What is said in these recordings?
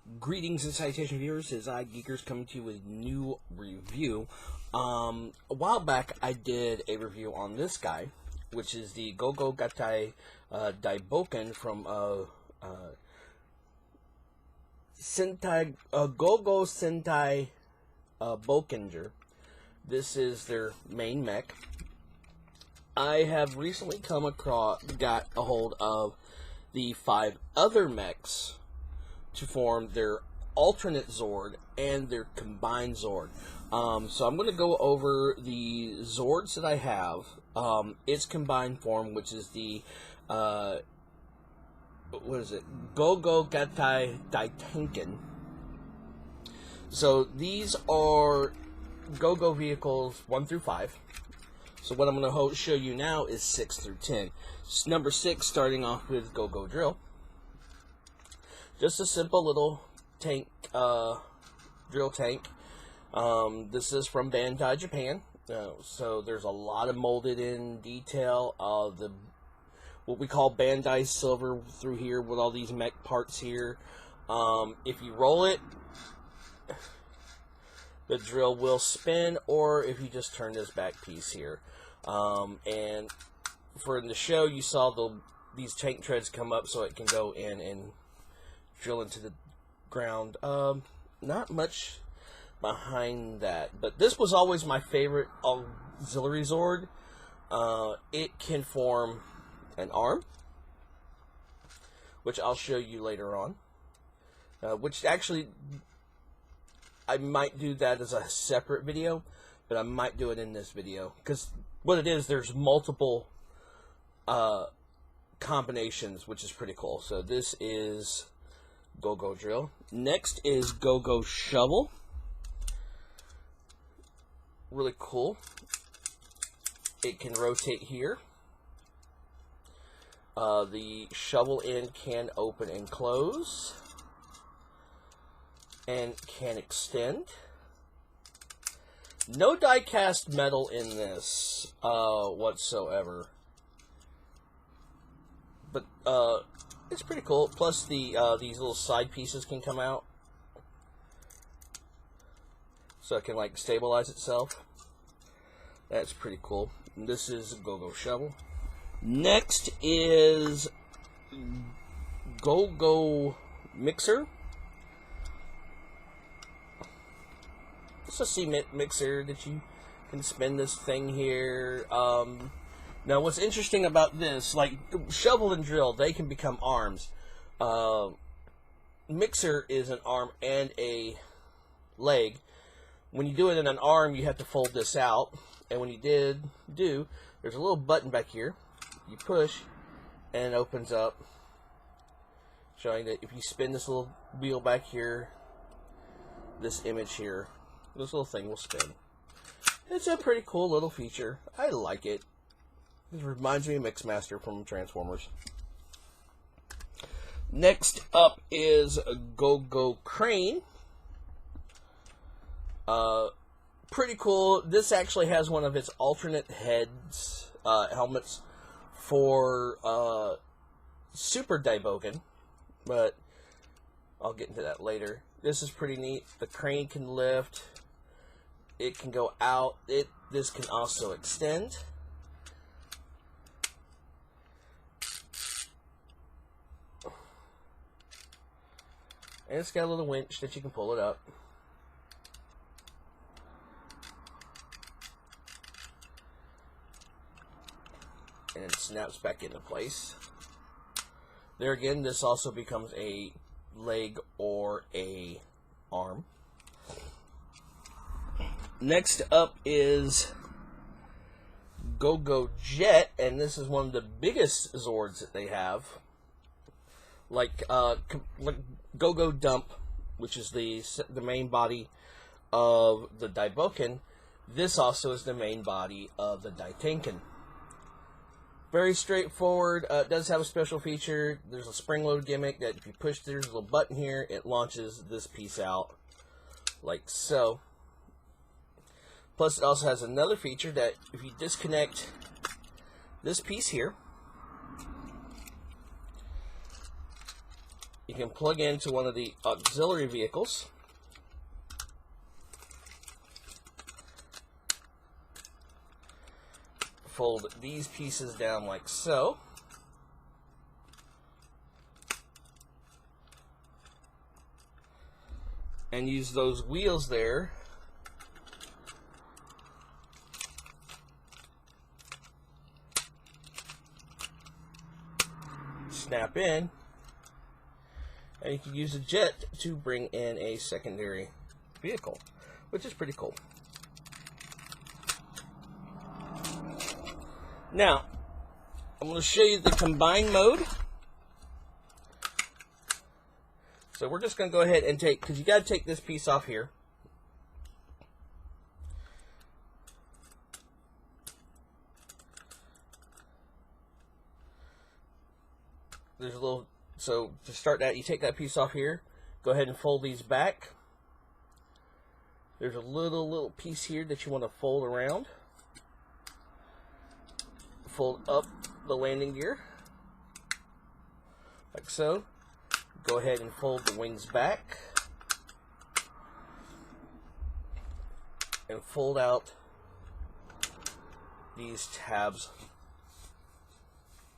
Greetings and salutation viewers, it's Geekers coming to you with a new review. A while back I did a review on this guy, which is the GoGo Gattai DaiTanken from GoGo Sentai Boukenger. This is their main mech. I have recently got a hold of the 5 other mechs to form their alternate Zord and their combined Zord. So I'm going to go over the Zords that I have, its combined form, which is the, GoGo Gattai DaiTanken. So these are GoGo vehicles 1 through 5. So what I'm going to show you now is 6 through 10. Number 6, starting off with GoGo Drill. Just a simple little tank, drill tank. This is from Bandai, Japan. So there's a lot of molded in detail. What we call Bandai silver through here with all these mech parts here. If you roll it, the drill will spin, or if you just turn this back piece here. And for the show, you saw these tank treads come up so it can go in and drill into the ground. Not much behind that, but this was always my favorite auxiliary Zord. It can form an arm, which I'll show you later on, which actually I might do that as a separate video, but I might do it in this video, because what it is, there's multiple combinations, which is pretty cool. So this is GoGo Drill. Next is GoGo Shovel. Really cool. It can rotate here. The shovel end can open and close, and can extend. No die-cast metal in this whatsoever, but it's pretty cool. Plus, these little side pieces can come out, so it can like stabilize itself. That's pretty cool. And this is GoGo Shovel. Next is GoGo Mixer. It's a cement mixer that you can spin this thing here. Now, what's interesting about this, like shovel and drill, they can become arms. Mixer is an arm and a leg. When you do it in an arm, you have to fold this out. And when you there's a little button back here. You push, and it opens up, showing that if you spin this little wheel back here, this image here, this little thing will spin. It's a pretty cool little feature. I like it. It reminds me of Mixmaster from Transformers. Next up is GoGo Crane. Pretty cool. This actually has one of its alternate helmets for Super DaiTanken, but I'll get into that later. This is pretty neat. The crane can lift. It can go out. This can also extend. And it's got a little winch that you can pull it up. And it snaps back into place. There again, this also becomes a leg or a arm. Next up is GoGo Jet, and this is one of the biggest Zords that they have. Like GoGo Dump, which is the main body of the DaiTanken. This also is the main body of the DaiTanken. Very straightforward. It does have a special feature. There's a spring load gimmick that if you push, there's a little button here, it launches this piece out like so. Plus, it also has another feature that if you disconnect this piece here, you can plug into one of the auxiliary vehicles. Fold these pieces down like so. And use those wheels there snap in, and you can use a jet to bring in a secondary vehicle, which is pretty cool. Now, I'm going to show you the combine mode. So we're just going to go ahead and take, because you got to take this piece off here. There's a little, so to start that, you take that piece off here, go ahead and fold these back. There's a little piece here that you want to fold around. Fold up the landing gear, like so. Go ahead and fold the wings back. And fold out these tabs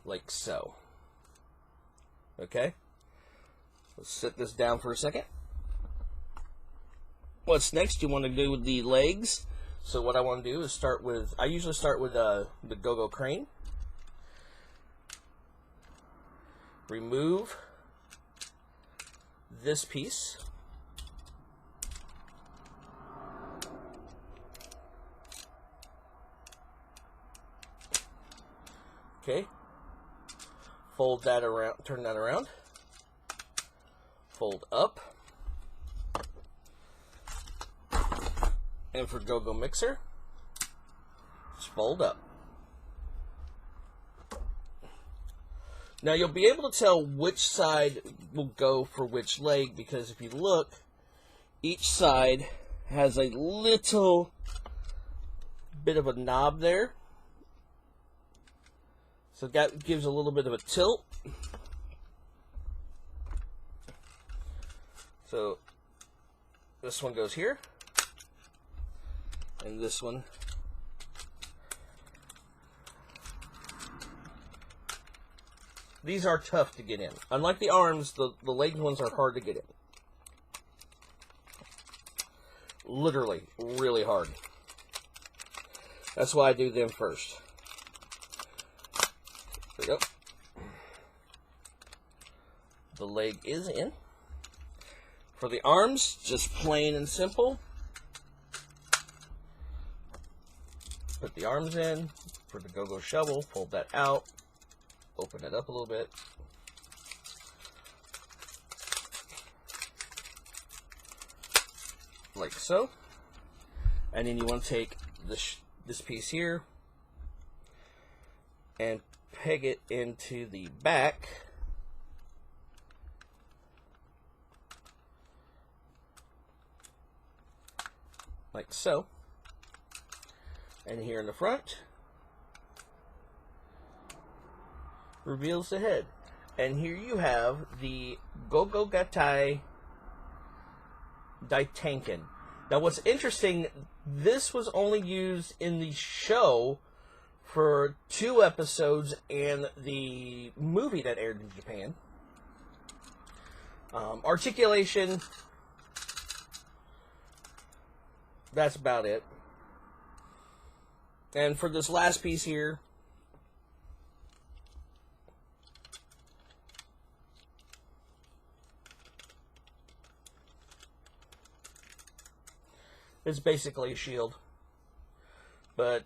like so. Okay? Let's set this down for a second. What's next? You want to do with the legs. So what I want to do is start with, I usually start with the GoGo Crane. Remove this piece. Okay. Fold that around, turn that around. Fold up. And for GoGo Mixer, just fold up. Now you'll be able to tell which side will go for which leg, because if you look, each side has a little bit of a knob there. So that gives a little bit of a tilt. So this one goes here. And this one these are tough to get in. Unlike the arms, the leg ones are hard to get in. Literally, really hard. That's why I do them first. There we go. The leg is in. For the arms, just plain and simple. Put the arms in. For the GoGo shovel, fold that out. Open it up a little bit. Like so. And then you want to take this piece here and peg it into the back. Like so. And here in the front, reveals the head. And here you have the GoGo Gattai DaiTanken. Now what's interesting, this was only used in the show for 2 episodes and the movie that aired in Japan. Articulation, that's about it. And for this last piece here, it's basically a shield. But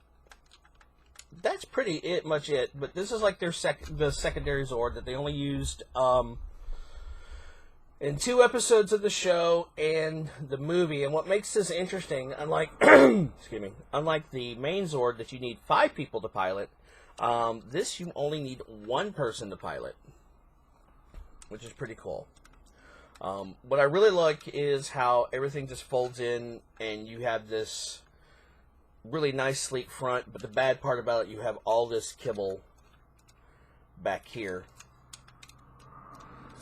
that's pretty much it. But this is like their the secondary Zord that they only used in 2 episodes of the show and the movie. And what makes this interesting, unlike excuse me, unlike the main Zord that you need 5 people to pilot, this you only need 1 person to pilot, which is pretty cool. What I really like is how everything just folds in and you have this really nice sleek front, but the bad part about it, you have all this kibble back here.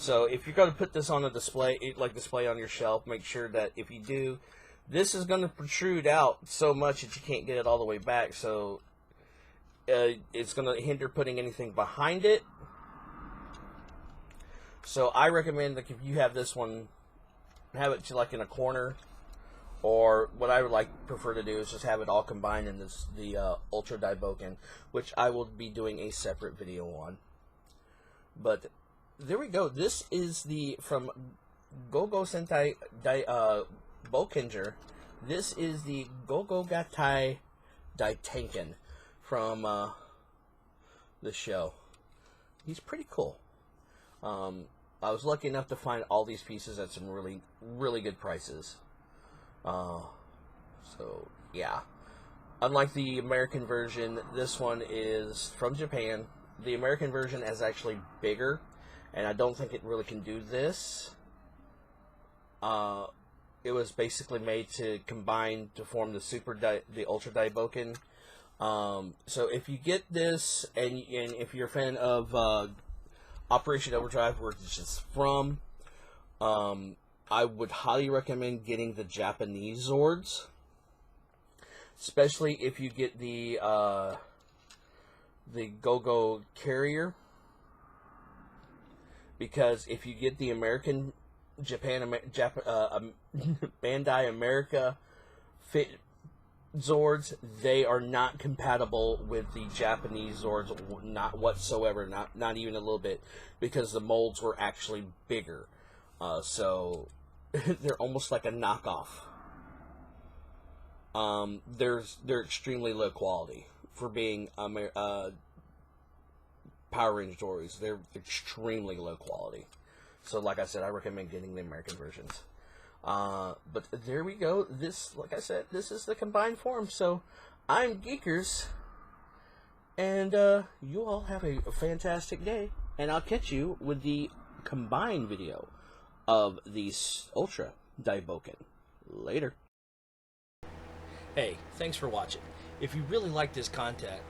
So if you're going to put this on a display, display on your shelf, make sure that if you do, this is going to protrude out so much that you can't get it all the way back. So it's going to hinder putting anything behind it. So I recommend that if you have this one, have it like in a corner, or what I would prefer to do is just have it all combined in the Ultra DaiTanken, which I will be doing a separate video on. But there we go. This is from GoGo Sentai Boukenger. This is the GoGo Gattai DaiTanken from the show. He's pretty cool. I was lucky enough to find all these pieces at some really, really good prices. So, yeah. Unlike the American version, this one is from Japan. The American version is actually bigger, and I don't think it really can do this. It was basically made to combine to form the Ultra DaiTanken. So if you get this, and if you're a fan of Operation Overdrive, where it's just from, I would highly recommend getting the Japanese Zords, especially if you get the GoGo Carrier, because if you get the American Bandai America Fit Zords, they are not compatible with the Japanese Zords, not whatsoever, not even a little bit, because the molds were actually bigger. So they're almost like a knockoff. They're extremely low quality for being Power Ranger Dories. They're extremely low quality. So like I said, I recommend getting the American versions. But there we go. This, like I said, this is the combined form. So I'm Geekers, and you all have a fantastic day, and I'll catch you with the combined video of these Ultra DaiTanken. Later. Hey, thanks for watching. If you really like this content,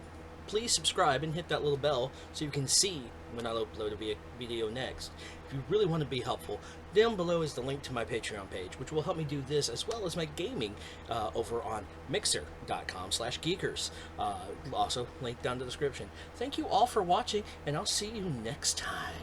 please subscribe and hit that little bell so you can see when I upload a video next. If you really want to be helpful, down below is the link to my Patreon page, which will help me do this as well as my gaming over on mixer.com/geekers. Also, link down in the description. Thank you all for watching, and I'll see you next time.